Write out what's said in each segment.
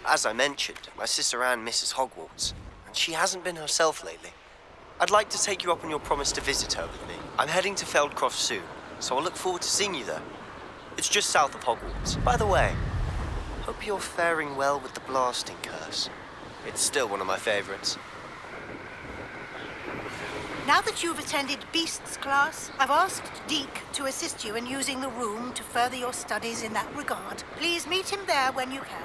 As I mentioned, my sister Anne misses Hogwarts, and she hasn't been herself lately. I'd like to take you up on your promise to visit her with me. I'm heading to Feldcroft soon, so I'll look forward to seeing you there. It's just south of Hogwarts. By the way, hope you're faring well with the blasting curse. It's still one of my favorites. Now that you've attended Beasts class, I've asked Deke to assist you in using the room to further your studies in that regard. Please meet him there when you can.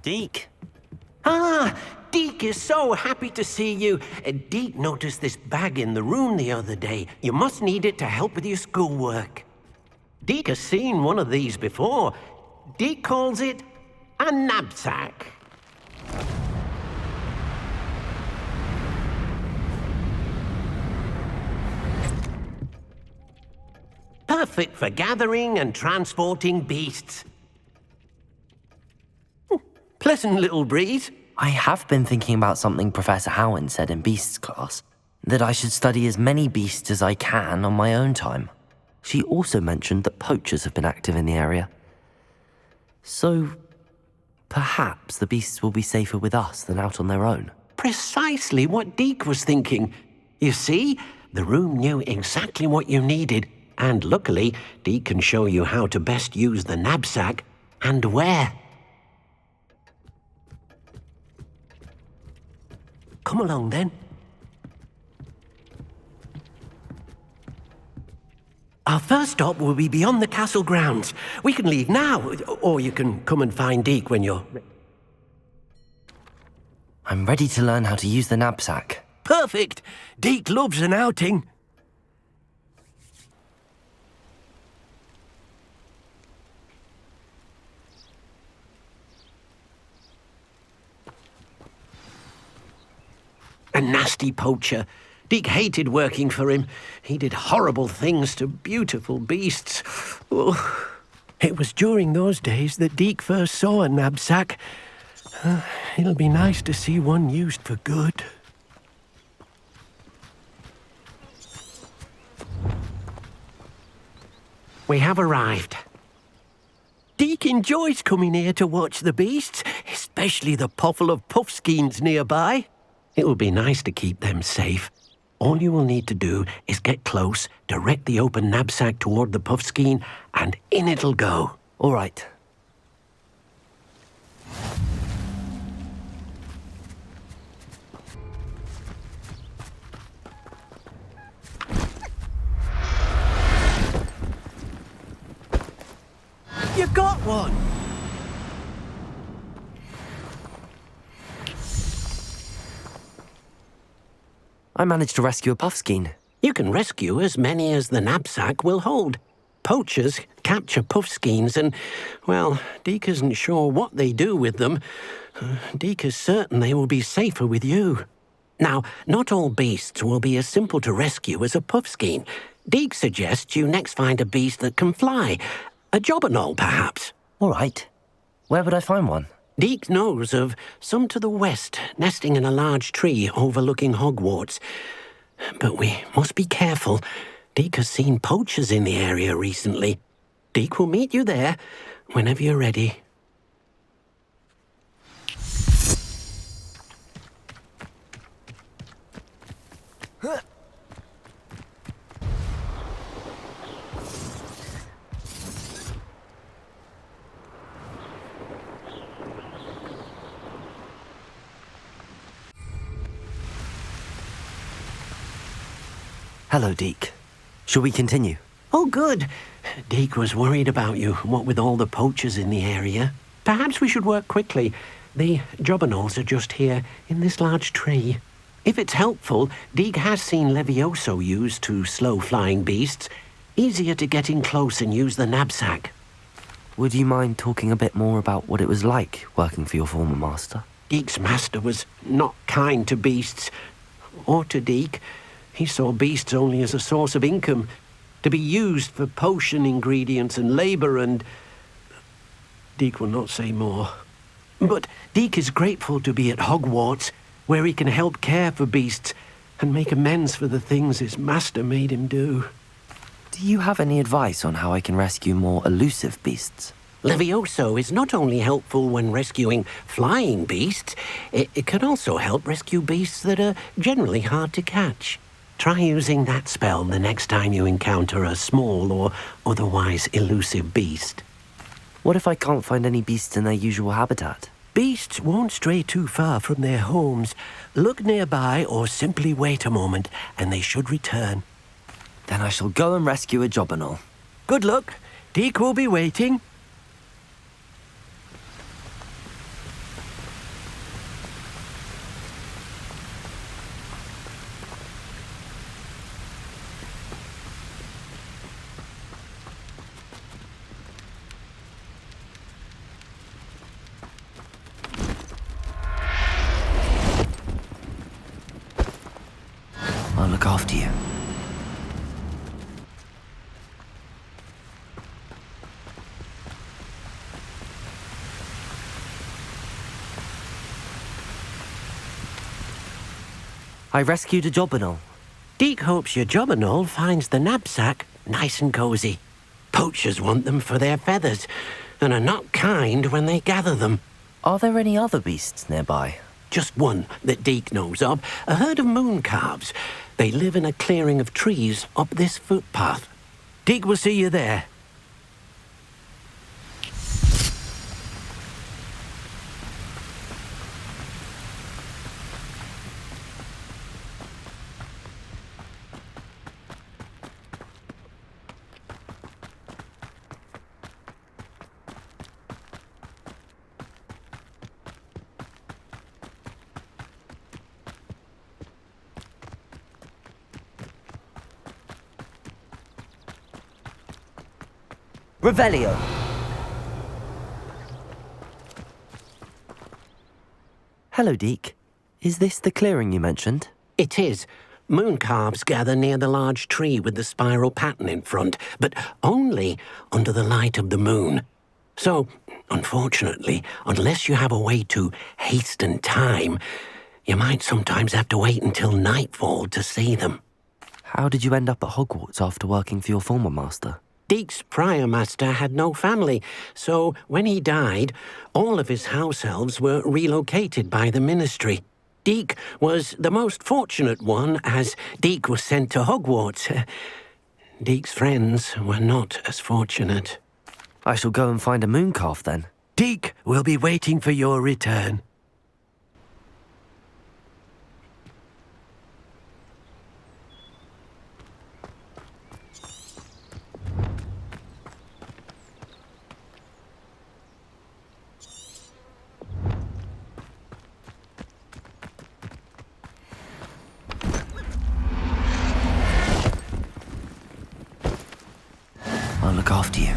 Deke. Ah, Deke is so happy to see you. Deke noticed this bag in the room the other day. You must need it to help with your schoolwork. Deke has seen one of these before. Deke calls it a knapsack. Perfect for gathering and transporting beasts. Pleasant little breeze. I have been thinking about something Professor Howard said in Beasts class, that I should study as many beasts as I can on my own time. She also mentioned that poachers have been active in the area. So, perhaps the beasts will be safer with us than out on their own. Precisely what Deke was thinking. You see, the room knew exactly what you needed, and luckily, Deke can show you how to best use the knapsack and where. Come along, then. Our first stop will be beyond the castle grounds. We can leave now, or you can come and find Deke when you're... I'm ready to learn how to use the knapsack. Perfect! Deke loves an outing. A nasty poacher. Deke hated working for him. He did horrible things to beautiful beasts. Oh, it was during those days that Deke first saw a knapsack. It'll be nice to see one used for good. We have arrived. Deke enjoys coming here to watch the beasts, especially the poffle of puffskeins nearby. It will be nice to keep them safe. All you will need to do is get close, direct the open knapsack toward the puffskein, and in it'll go. All right. You got one! I managed to rescue a puffskein. You can rescue as many as the knapsack will hold. Poachers capture puffskeins and, well, Deke isn't sure what they do with them. Deke is certain they will be safer with you. Now, not all beasts will be as simple to rescue as a puffskein. Deke suggests you next find a beast that can fly. A jobberknoll, perhaps. All right. Where would I find one? Deke knows of some to the west, nesting in a large tree overlooking Hogwarts. But we must be careful. Deke has seen poachers in the area recently. Deke will meet you there whenever you're ready. Hello, Deke. Shall we continue? Oh, good. Deke was worried about you, what with all the poachers in the area. Perhaps we should work quickly. The jobberknolls are just here, in this large tree. If it's helpful, Deke has seen Levioso used to slow flying beasts. Easier to get in close and use the knapsack. Would you mind talking a bit more about what it was like working for your former master? Deke's master was not kind to beasts, or to Deke. He saw beasts only as a source of income, to be used for potion ingredients and labour and... Deke will not say more. But Deke is grateful to be at Hogwarts, where he can help care for beasts. and make amends for the things his master made him do. Do you have any advice on how I can rescue more elusive beasts? Levioso is not only helpful when rescuing flying beasts, it can also help rescue beasts that are generally hard to catch. Try using that spell the next time you encounter a small or otherwise elusive beast. What if I can't find any beasts in their usual habitat? Beasts won't stray too far from their homes. Look nearby or simply wait a moment, and they should return. Then I shall go and rescue a Jobberknoll. Good luck. Deke will be waiting. I'll look after you. I rescued a Jobberknoll. Deke hopes your Jobberknoll finds the knapsack nice and cozy. Poachers want them for their feathers, and are not kind when they gather them. Are there any other beasts nearby? Just one that Deke knows of, a herd of moon calves. They live in a clearing of trees up this footpath. Deke will see you there. Revelio. Hello, Deke. Is this the clearing you mentioned? It is. Moon calves gather near the large tree with the spiral pattern in front, but only under the light of the moon. So, unfortunately, unless you have a way to hasten time, you might sometimes have to wait until nightfall to see them. How did you end up at Hogwarts after working for your former master? Deke's prior master had no family, so when he died, all of his house elves were relocated by the ministry. Deke was the most fortunate one, as Deke was sent to Hogwarts. Deke's friends were not as fortunate. I shall go and find a mooncalf then. Deke will be waiting for your return. I'll look after you.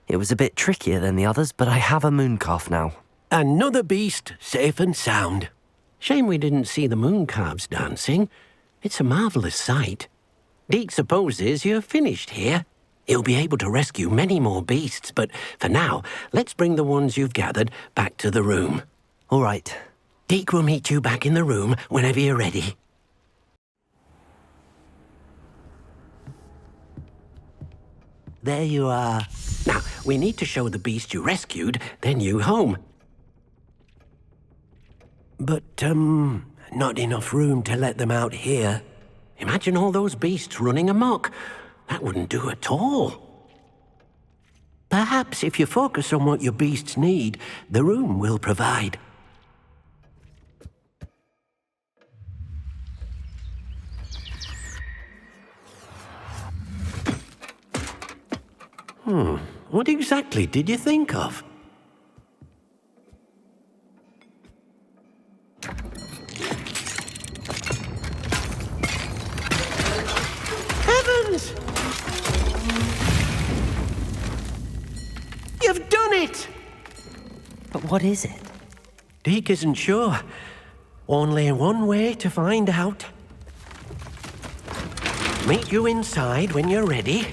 It was a bit trickier than the others, but I have a mooncalf now. Another beast, safe and sound. Shame we didn't see the moon calves dancing. It's a marvellous sight. Deke supposes you're finished here. He'll be able to rescue many more beasts, but for now, let's bring the ones you've gathered back to the room. All right. Deke will meet you back in the room whenever you're ready. There you are. Now, we need to show the beast you rescued their new home. But, not enough room to let them out here. Imagine all those beasts running amok. That wouldn't do at all. Perhaps if you focus on what your beasts need, the room will provide. What exactly did you think of? Heavens! You've done it! But what is it? Deke isn't sure. Only one way to find out. Meet you inside when you're ready.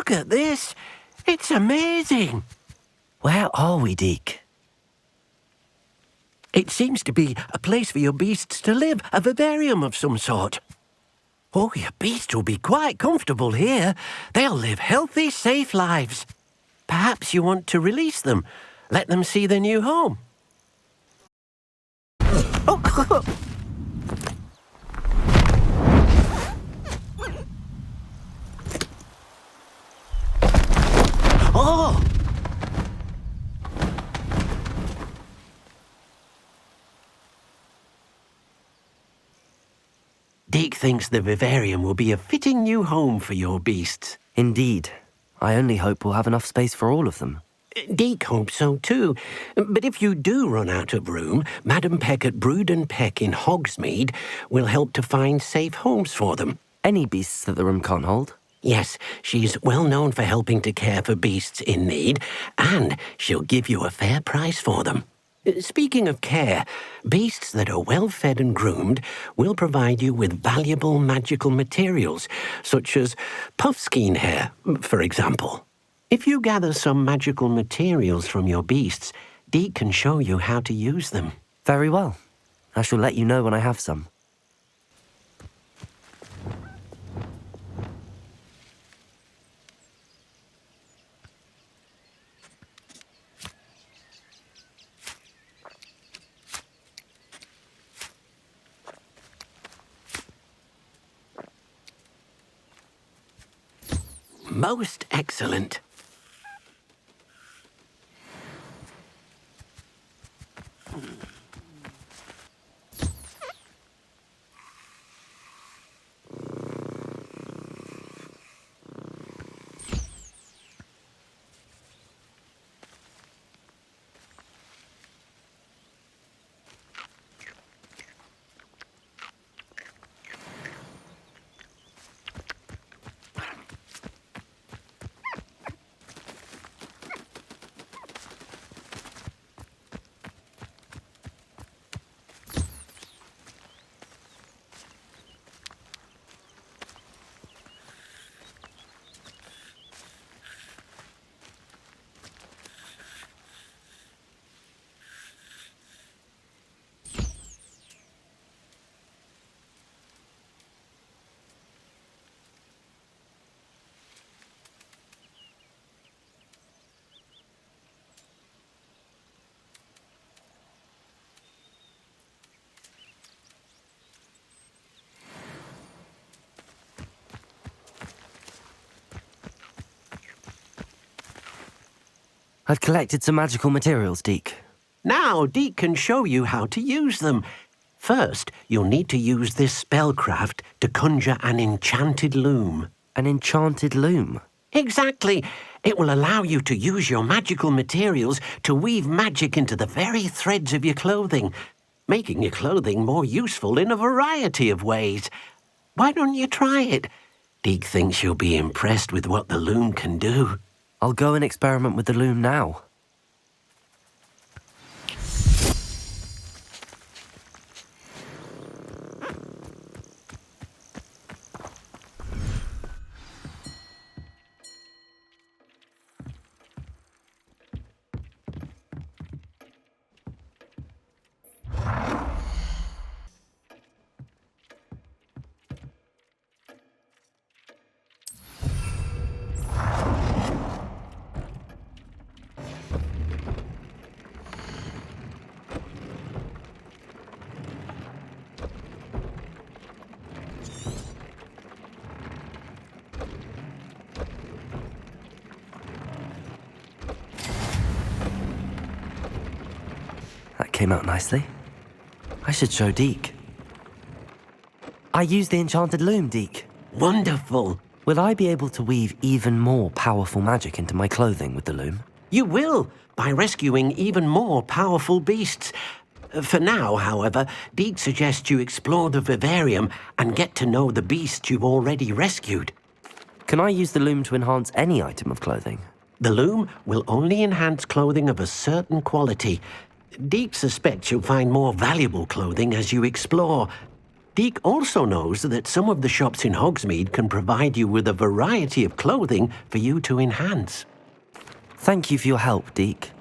Look at this. It's amazing. Where are we, Deke? It seems to be a place for your beasts to live, a vivarium of some sort. Oh, your beasts will be quite comfortable here. They'll live healthy, safe lives. Perhaps you want to release them. Let them see their new home. Oh. Oh! Deke thinks the vivarium will be a fitting new home for your beasts. Indeed. I only hope we'll have enough space for all of them. Deke hopes so too. But if you do run out of room, Madam Peck at Brood and Peck in Hogsmeade will help to find safe homes for them. Any beasts that the room can't hold? Yes, she's well known for helping to care for beasts in need, and she'll give you a fair price for them. Speaking of care, beasts that are well fed and groomed will provide you with valuable magical materials, such as puffskein hair, for example. If you gather some magical materials from your beasts, Deke can show you how to use them. Very well. I shall let you know when I have some. Most excellent. I've collected some magical materials, Deke. Now Deke can show you how to use them. First, you'll need to use this spellcraft to conjure an enchanted loom. An enchanted loom? Exactly. It will allow you to use your magical materials to weave magic into the very threads of your clothing, making your clothing more useful in a variety of ways. Why don't you try it? Deke thinks you'll be impressed with what the loom can do. I'll go and experiment with the loom now. Came out nicely. I should show Deke. I used the enchanted loom, Deke. Wonderful. Will I be able to weave even more powerful magic into my clothing with the loom? You will, by rescuing even more powerful beasts. For now, however, Deke suggests you explore the vivarium and get to know the beasts you've already rescued. Can I use the loom to enhance any item of clothing? The loom will only enhance clothing of a certain quality. Deke suspects you'll find more valuable clothing as you explore. Deke also knows that some of the shops in Hogsmeade can provide you with a variety of clothing for you to enhance. Thank you for your help, Deke.